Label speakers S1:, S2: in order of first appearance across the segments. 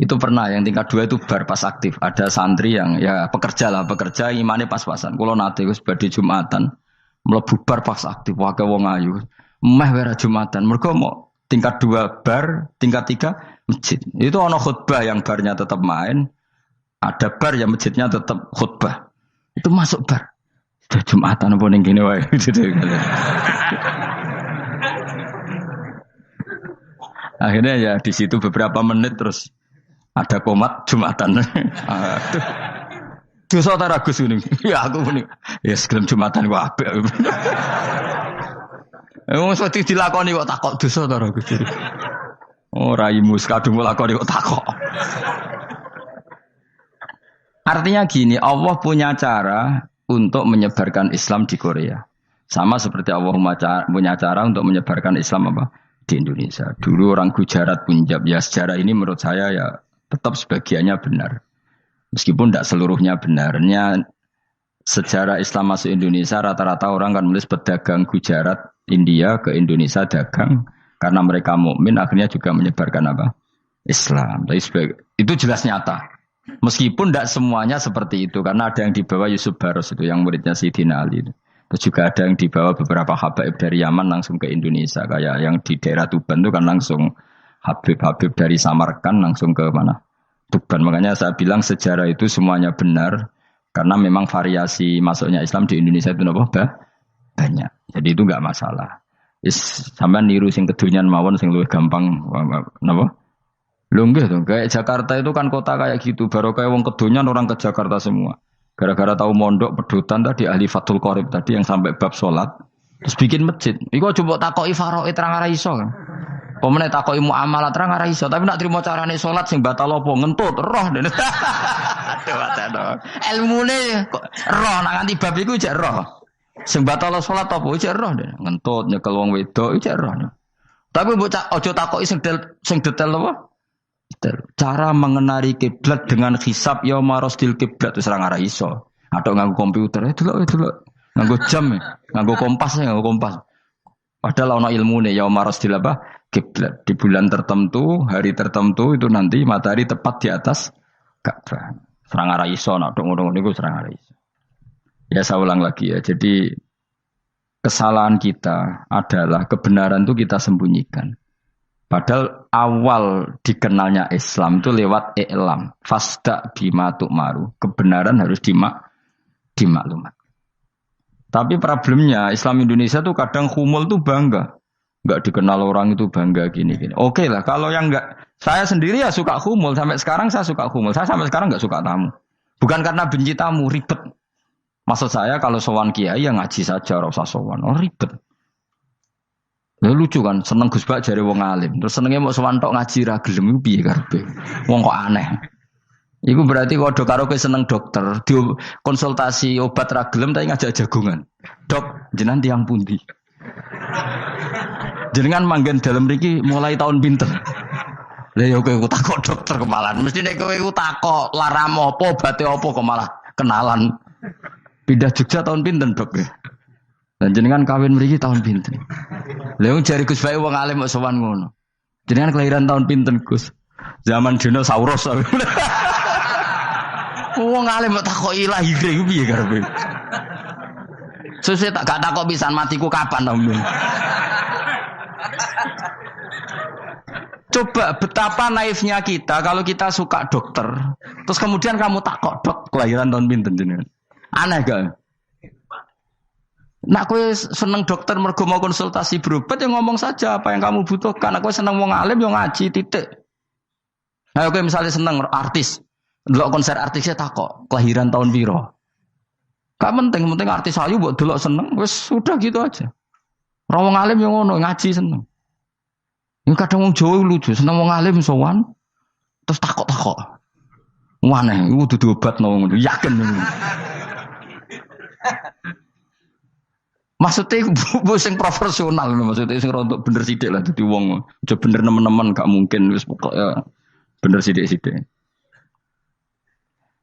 S1: Itu pernah yang tingkat 2 itu bar pas aktif. Ada santri yang ya pekerja imannya pas-pasan. Kulo nate wis badhe Jumatan, mlebu bar pas aktif wae wong ayu. Meh wera Jumatan. Mergo mau tingkat 2 bar, tingkat 3 masjid. Itu ana khutbah yang barnya tetap main, ada bar yang masjidnya tetap khutbah. Itu masuk bar. Sudah Jumatan apa ning kene wae. Akhirnya ya di situ beberapa menit terus ada komat Jumatan. Dosa ta ragus ini. Ya aku muni. Ya segelem Jumatan ku apik. Wong mesti dilakoni kok takok dosa ta ragus. Oh raimu kadung lakoni kok takok. Artinya gini, Allah punya cara untuk menyebarkan Islam di Korea. Sama seperti Allah punya cara untuk menyebarkan Islam apa? Di Indonesia. Dulu orang Gujarat, Punjab, ya sejarah ini menurut saya ya tetap sebagiannya benar. Meskipun tidak seluruhnya benarnya sejarah Islam masuk Indonesia rata-rata orang kan menulis pedagang Gujarat, India ke Indonesia dagang karena mereka mukmin akhirnya juga menyebarkan apa? Islam. Itu jelas nyata. Meskipun tidak semuanya seperti itu karena ada yang dibawa Yusuf Baros itu yang muridnya Sayyidina Ali itu. Terus juga ada yang dibawa beberapa habaib dari Yaman langsung ke Indonesia. Kayak yang di daerah Tuban itu kan langsung habib-habib dari Samarkand langsung ke mana? Tuban. Makanya saya bilang sejarah itu semuanya benar. Karena memang variasi masuknya Islam di Indonesia itu banyak. Jadi itu enggak masalah. Sampai niru sing kedunyan mawon sing luwih gampang. Napa? Lho nggih to. Kayak Jakarta itu kan kota kayak gitu. Baru kayak wong kedunyan orang ke Jakarta semua. Gara-gara tahu mondok pedutan tadi ahli Fathul Qorib tadi yang sampai bab salat terus bikin masjid. Iku coba takoki faraid terang ora iso kan. Pemene takoki muamalah terang ora iso, tapi nak trimo carane salat sing batal apa ngentut roh dene. Aduh. Ilmune kok roh nak nganti bab iku jek roh. Sing batal salat apa jek roh dene. Ngentut nyekel wong wedok jek roh. Tapi mbok aja takoki sing detail apa? Cara mengenali kiblat dengan hisab ya marosdil kiblat itu serang arah iso. Atau nganggo komputer, delok. Nganggo jam, nganggo kompas. Padahal ana ilmune ya marosdil apa? Kiblat. Di bulan tertentu, hari tertentu itu nanti matahari tepat di atas Ka'bah. Serang arah iso, nak ngono niku serang arah iso. Ya saya ulang lagi ya. Jadi kesalahan kita adalah kebenaran itu kita sembunyikan. Padahal awal dikenalnya Islam itu lewat i'lam. Fasda bima tu'maru. Kebenaran harus dimaklumat. Tapi problemnya Islam Indonesia tuh kadang humul tuh bangga. Enggak dikenal orang itu bangga gini. Oke lah, kalau yang enggak. Saya sendiri ya suka humul. Sampai sekarang saya suka humul. Saya sampai sekarang enggak suka tamu. Bukan karena benci tamu, ribet. Maksud saya kalau sowan kiai ya ngaji saja, ora usah sowan. Oh ribet. Ya lucu kan, seneng Gus Bak jare wong alim. Terus senenge mau sowan tok ngaji ra gelem iku piye karepe. Wong kok aneh. Iku berarti kok karo kowe seneng dokter, di konsultasi obat ra gelem tapi ngajak jagongan. Dok, jenengan tiyang pundi? Jenengan manggen dalem mriki mulai tahun pinten? Lah ya kowe takok dokter kemalan. Mesti nek kowe takok laram apa, obate apa kok malah kenalan. Pindah Jogja tahun pinten, Dok? Dan jenengan kawin mriki tahun pinten? Lha wong jare Gus Bae wong alim kok sowan ngono. Jenengan kelahiran tahun pinten, Gus? Zaman dinosaurus. Wong alim kok takoki lahir iku piye karepe? Sesuk tak gak takok pisan matiku kapan to. Coba betapa naifnya kita kalau kita suka dokter, terus kemudian kamu takok, Dok, kelahiran tahun pinten jenengan? Aneh gak? Nak kowe seneng dokter mergo mau konsultasi berobat ya ngomong saja apa yang kamu butuhkan. Nak kowe seneng wong alim yo ngaji titik. Nah kowe misalnya seneng artis, delok konser artisnya takok kelahiran tahun piro. Gak penting artis ayu mbok delok seneng wis sudah gitu aja. Ora wong alim yo ngono ngaji seneng. Yang kadang wong Jawa lucu, seneng wong alim sowan terus takok-takok. Waneh iku dudu obatno ngono, yakin. Maksudnya bu sing profesional, maksudnya sing rontok bener sidik lah, jadi wong aja bener nemen-nemen gak mungkin, wis pokoknya bener sidik-sidik.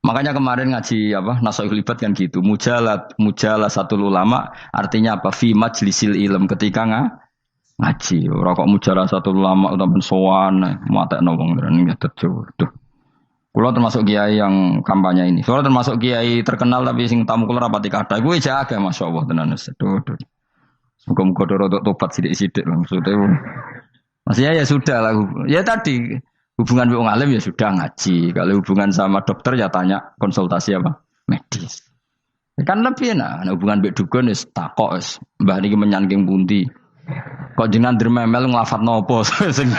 S1: Makanya kemarin ngaji apa Nasoihul Ibad kan gitu, mujalah satu ulama artinya apa? Fi majlisil ilm ketika ngaji. Ora kok mujalah satu ulama utawa sowan matekno wong ini tejo. Duh. Kulo termasuk kiai yang kampanye ini. Soalnya termasuk kiai terkenal tapi sing tamu kulo rapati kata. Gue jaga masya Allah tenan. Muka-muka doro tobat sidik-sidik maksudnya. Maksudnya ya sudah lah. Ya tadi hubungan dengan alim ya sudah ngaji. Kalau hubungan sama dokter ya tanya konsultasi apa medis. Ya kan lebih enak. Nah, hubungan dengan dukun is takok is. Mbah niki menyangking pundi. Kok jenengan dermemel nglafat nopo sing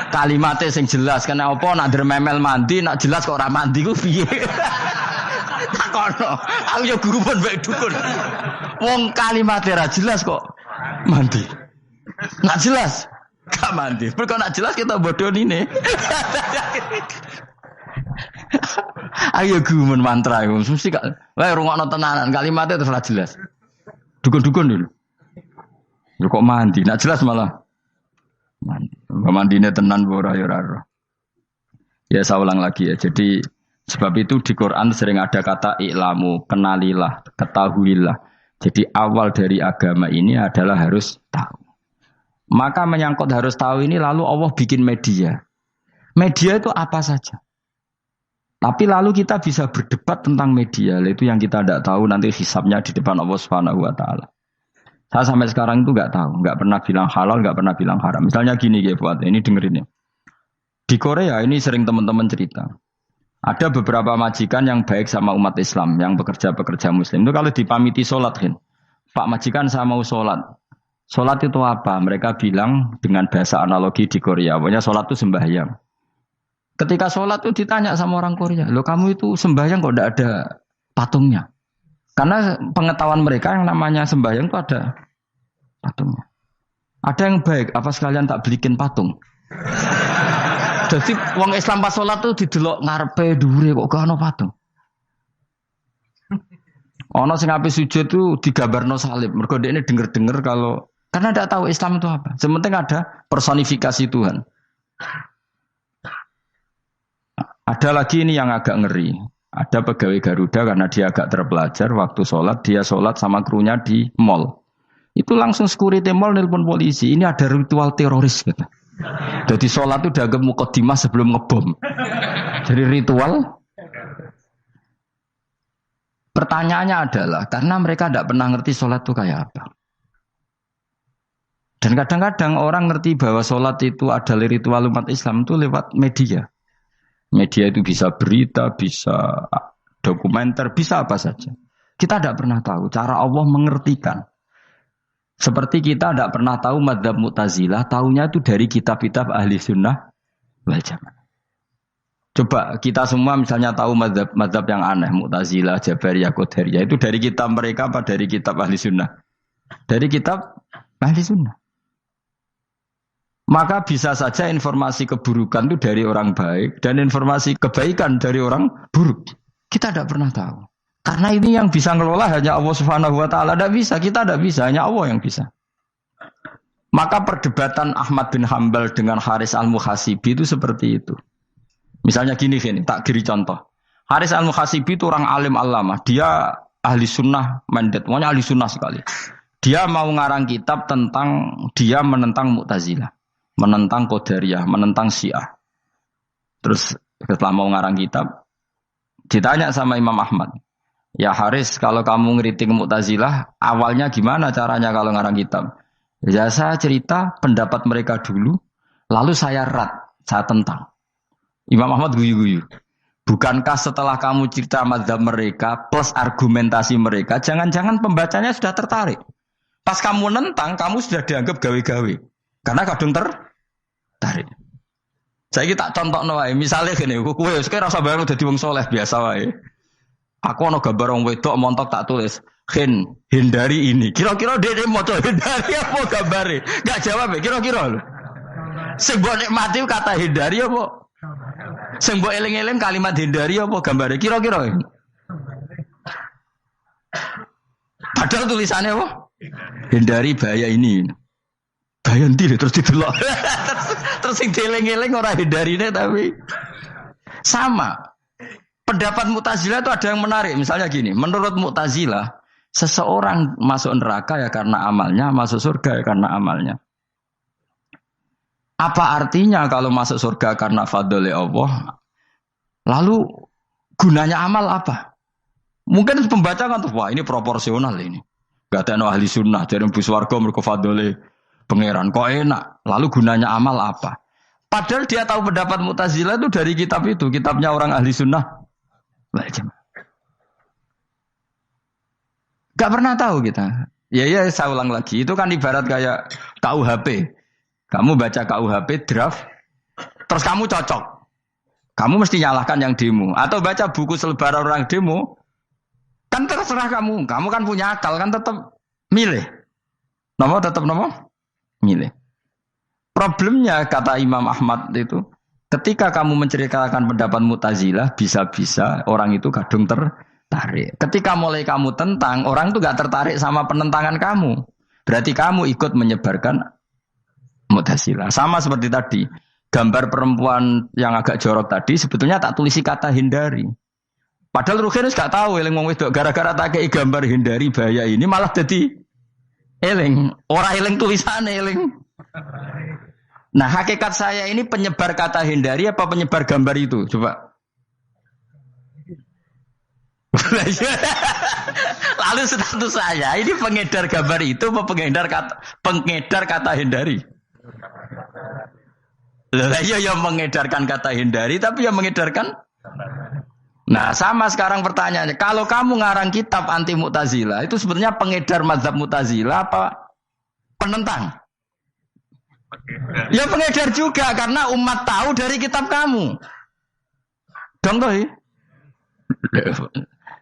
S1: kalimatnya sing jelas kan apa nak dermemel mandi nak jelas kok ora mandi ku piye. Takono. Aku ya guru pun mbek dukun. Wong kalimatnya ra jelas kok mandi. Nak jelas gak mandi. Kalau nak jelas kita bodoh ini. Ayo gumun mantra itu. Mesti kak. Wah rungokno tenanan kalimatnya terus jelas. Dukun-dukun dulu. Lu kok mandi? Nak jelas malah mandi. Mandine tenan ora ya ora. Ya saya ulang lagi ya. Jadi sebab itu di Quran sering ada kata i'lamu, kenalilah, ketahuilah. Jadi awal dari agama ini adalah harus tahu. Maka menyangkut harus tahu ini lalu Allah bikin media. Media itu apa saja. Tapi lalu kita bisa berdebat tentang media. Itu yang kita tidak tahu nanti hisabnya di depan Allah Subhanahu wa taala. Saya sampai sekarang itu nggak tahu, nggak pernah bilang halal, nggak pernah bilang haram. Misalnya gini ya buat ini dengerin ya. Di Korea ini sering teman-teman cerita. Ada beberapa majikan yang baik sama umat Islam, yang bekerja Muslim. Itu kalau dipamiti sholat, kan? Pak majikan saya mau sholat. Sholat itu apa? Mereka bilang dengan bahasa analogi di Korea. Pokoknya sholat itu sembahyang. Ketika sholat itu ditanya sama orang Korea, loh kamu itu sembahyang kok tidak ada patungnya? Karena pengetahuan mereka yang namanya sembahyang itu ada patungnya. Ada yang baik, apa sekalian tak belikin patung? Jadi wong Islam pas sholat tuh didelok ngarepe dhuwure kok gak ono patung. Ono sing ape sujud tuh digambarno salib. Mergo dekne denger-denger kalau karena tidak tahu Islam itu apa. Sementing ada personifikasi Tuhan. Ada lagi ini yang agak ngeri. Ada pegawai Garuda karena dia agak terpelajar waktu sholat dia sholat sama krunya di mall. Itu langsung security mall nelpon polisi. Ini ada ritual teroris gitu. Jadi sholat itu dianggap mukadimah sebelum ngebom. Jadi ritual. Pertanyaannya adalah karena mereka tidak pernah ngerti sholat itu kayak apa. Dan kadang-kadang orang ngerti bahwa sholat itu adalah ritual umat Islam itu lewat media. Media itu bisa berita, bisa dokumenter, bisa apa saja. Kita tidak pernah tahu cara Allah mengertikan. Seperti kita tidak pernah tahu madzhab Mu'tazilah, tahunya itu dari kitab-kitab ahli sunnah wal jamaah. Coba kita semua misalnya tahu madzhab yang aneh, Mu'tazilah, Jabariyah, Qadariyah, itu dari kitab mereka apa dari kitab ahli sunnah? Dari kitab ahli sunnah. Maka bisa saja informasi keburukan itu dari orang baik dan informasi kebaikan dari orang buruk. Kita tidak pernah tahu. Karena ini yang bisa ngelola hanya Allah Subhanahu wa taala. Tidak bisa, kita tidak bisa, hanya Allah yang bisa. Maka perdebatan Ahmad bin Hambal dengan Haris al-Muhasibi itu seperti itu. Misalnya gini, tak kiri contoh. Haris al-Muhasibi itu orang alim allamah. Dia ahli sunnah mandat, pokoknya ahli sunnah sekali. Dia mau ngarang kitab tentang dia menentang Mu'tazilah. Menentang Qadariyah, menentang Syiah. Terus setelah mau ngarang kitab, ditanya sama Imam Ahmad, ya Haris, kalau kamu ngeritik Mu'tazilah, awalnya gimana caranya kalau ngarang kitab? Ya saya cerita pendapat mereka dulu, lalu saya saya tentang. Imam Ahmad guyu-guyu. Bukankah setelah kamu cerita mazhab mereka plus argumentasi mereka, jangan-jangan pembacanya sudah tertarik. Pas kamu nentang, kamu sudah dianggap gawe-gawe. Karena kadung tertarik. Saya tak contoh wae, misalnya gini, kowe sekarang rasa bareng dadi wong soleh biasa wae. Aku ana gambar wong wedok montok tak tulis, hindari ini. Kira-kira dia maca hindari apa gambare? Enggak jawab ya, kira-kira lho. Sing mbok nikmati kata hindari apa? Sing mbok eling-eling kalimat hindari apa gambare? Kira-kira. Padahal tulisannya apa? Hindari bahaya ini. Bahaya ndi terus didelok. Terus sing dieling-eling ora hindarine tapi sama. Pendapat Mu'tazilah itu ada yang menarik. Misalnya gini, menurut Mu'tazilah, seseorang masuk neraka ya karena amalnya, masuk surga ya karena amalnya. Apa artinya kalau masuk surga karena fadli Allah? Lalu gunanya amal apa? Mungkin pembaca kan tuh, wah ini proporsional ini. Gak ada ahli sunnah, jadi bus warga mereka fadole pangeran. Kok enak? Lalu gunanya amal apa? Padahal dia tahu pendapat Mu'tazilah itu dari kitab itu. Kitabnya orang ahli sunnah. Gak pernah tahu kita. Ya saya ulang lagi. Itu kan ibarat kayak KUHP. Kamu baca KUHP draft, terus kamu cocok. Kamu mesti nyalahkan yang demo. Atau baca buku selebaran orang demo, kan terserah kamu. Kamu kan punya akal, kan tetap milih. Tetap milih. Problemnya kata Imam Ahmad itu, ketika kamu menceritakan pendapat Mu'tazilah, bisa-bisa orang itu kadung tertarik. Ketika mulai kamu tentang, orang itu gak tertarik sama penentangan kamu. Berarti kamu ikut menyebarkan Mu'tazilah. Sama seperti tadi, gambar perempuan yang agak jorok tadi, sebetulnya tak tulisi kata hindari. Padahal Rukinus gak tahu, eling wong wedok gara-gara tak kei gambar hindari bahaya ini malah jadi eling. Orang eling tulisannya eling. Nah, hakikat saya ini penyebar kata hindari apa penyebar gambar itu? Coba. Lalu status saya ini pengedar gambar itu apa pengedar kata hindari? Lah iya yang mengedarkan kata hindari tapi yang mengedarkan. Nah, sama sekarang pertanyaannya, kalau kamu ngarang kitab anti Mu'tazilah itu sebenarnya pengedar mazhab Mu'tazilah apa penentang? Ya pengedar juga karena umat tahu dari kitab kamu. Dong toh.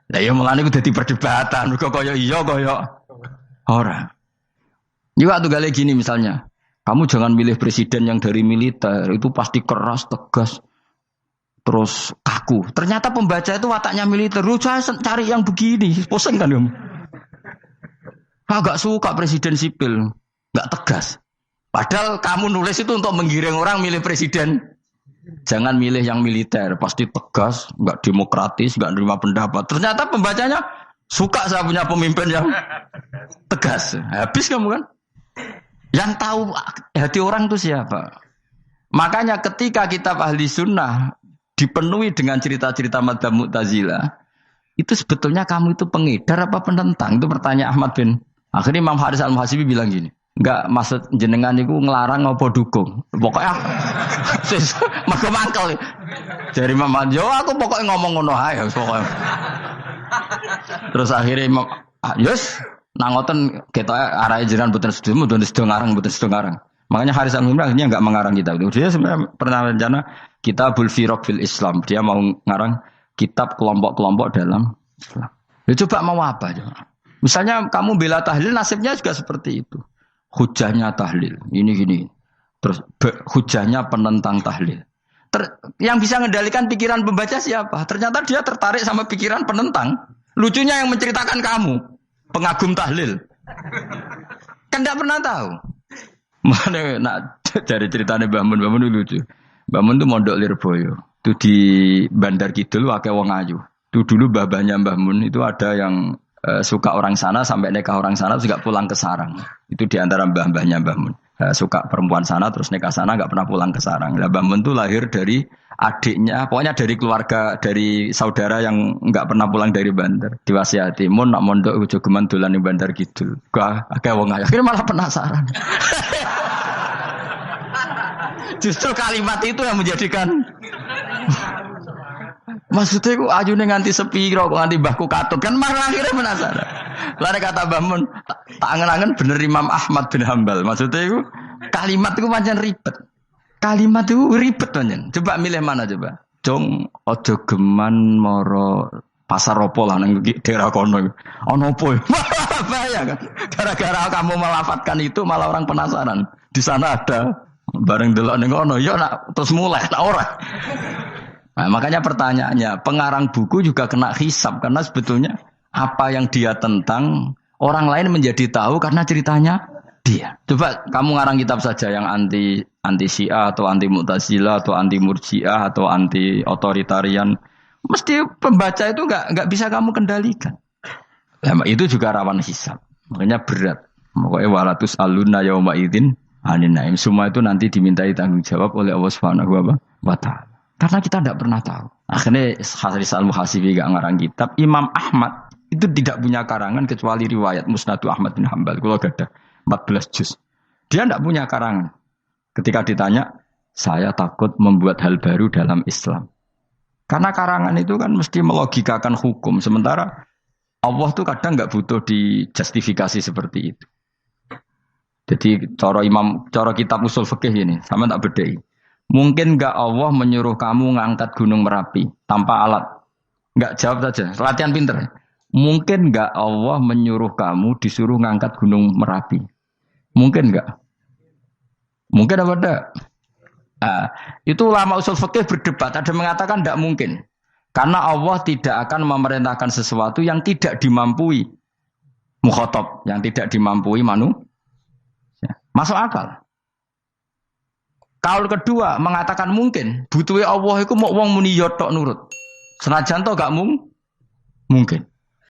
S1: Lah ya mulane ku dadi perdebatan, kok kaya iya kaya ora. Juga tuh gale gini misalnya, kamu jangan milih presiden yang dari militer, itu pasti keras, tegas, terus kaku. Ternyata pembaca itu wataknya militer. Lu cari yang begini, pusing kan kamu. Agak suka presiden sipil, nggak tegas. Padahal kamu nulis itu untuk menggiring orang milih presiden. Jangan milih yang militer, pasti tegas, nggak demokratis, nggak nerima pendapat. Ternyata pembacanya suka saya punya pemimpin yang tegas. Habis kamu kan? Yang tahu hati orang itu siapa? Makanya ketika kitab ahli sunnah dipenuhi dengan cerita-cerita madzhab Mu'tazilah, itu sebetulnya kamu itu pengedar apa penentang? Itu pertanyaan Ahmad bin. Akhirnya Imam Haris Al-Muhasibi bilang gini. Enggak, maksud jenengan itu ngelarang apa dukung. Pokoknya mergo mangkel. Dari Imam yo aku pokoknya ngomong ngono ae pokoknya. Terus akhirnya Imam yes nang ngoten ketok arahe jenengan mboten sedo ngarang mboten sedo ngarang. Makanya Haris Al-Muhasibi akhirnya enggak mengarang kitab itu. Dia sebenarnya pernah rencana Kitabul Firaq fil Islam. Dia mau ngarang kitab kelompok-kelompok dalam Islam. Ya coba mau apa coba. Misalnya kamu bela tahlil nasibnya juga seperti itu. Hujahnya tahlil, ini gini. Terus hujahnya penentang tahlil. Yang bisa mengendalikan pikiran pembaca siapa? Ternyata dia tertarik sama pikiran penentang. Lucunya yang menceritakan kamu, pengagum tahlil. Kan tidak pernah tahu. Mana nak dari ceritanya Mbah Mun itu lucu. Mbah Mun itu mondok Lirboyo. Itu di Bandar Kidul wakai wong ayu. Itu dulu babahnya Mbah Mun itu ada yang suka orang sana sampai nikah orang sana terus gak pulang ke sarang. Itu diantara mbah-mbahnya Mbah Mun. Suka perempuan sana terus nikah sana gak pernah pulang ke sarang. Lah Mbah Mun itu lahir dari adiknya, pokoknya dari keluarga, dari saudara yang gak pernah pulang dari Bandar. Diwasiati, mun nak mondok ujo geman dolan ning Bandar Kidul. Akeh wong ayu. Akhirnya malah penasaran. Justru kalimat itu yang menjadikan maksudnya aku ajune nganti sepiro kok nganti mbahku katut kan malah akhirnya penasaran. Lare kata Mbah Mun tak angen-angen bener Imam Ahmad bin Hambal. Maksudnya itu kalimat itu pancen ribet. Kalimat itu ribet pancen. Coba milih mana coba? Jong ojo geman moro pasar opo lah nang daerah kono. Ono opo? Bahaya kan. Gara-gara kamu melafatkan itu malah orang penasaran. Di sana ada bareng delok ning kono ya nak terus mulai nak ora. Nah, makanya pertanyaannya, pengarang buku juga kena hisab karena sebetulnya apa yang dia tentang orang lain menjadi tahu karena ceritanya dia. Coba kamu ngarang kitab saja yang anti Syiah atau anti Mu'tazilah atau anti Murji'ah atau anti otoritarian, mesti pembaca itu nggak bisa kamu kendalikan. Nah, itu juga rawan hisab. Makanya berat. Pokoknya walatus aluna yauma idzin anin naim. Semua itu nanti dimintai tanggung jawab oleh Allah Subhanahu wa taala. Karena kita tidak pernah tahu. Akhirnya Haris Al-Muhasibi gak ngarang kitab. Imam Ahmad itu tidak punya karangan kecuali riwayat Musnadu Ahmad bin Hambal. Kalau gak ada 14 juz. Dia tidak punya karangan. Ketika ditanya, saya takut membuat hal baru dalam Islam. Karena karangan itu kan mesti melogikakan hukum. Sementara Allah tuh kadang nggak butuh dijustifikasi seperti itu. Jadi cara kitab usul fikih ini, sama tak bedai. Mungkin nggak Allah menyuruh kamu ngangkat gunung Merapi tanpa alat? Nggak, jawab saja. Latihan pinter. Mungkin nggak Allah menyuruh kamu disuruh ngangkat gunung Merapi? Mungkin nggak? Mungkin apa enggak? Nah, itu ulama usul fikih berdebat. Ada yang mengatakan tidak mungkin. Karena Allah tidak akan memerintahkan sesuatu yang tidak dimampui mukhotob, yang tidak dimampui manusia. Masuk akal. Kaul kedua mengatakan mungkin. Butuhnya Allah itu mau wong muni yo tok nurut. Senajan to gak mungkin.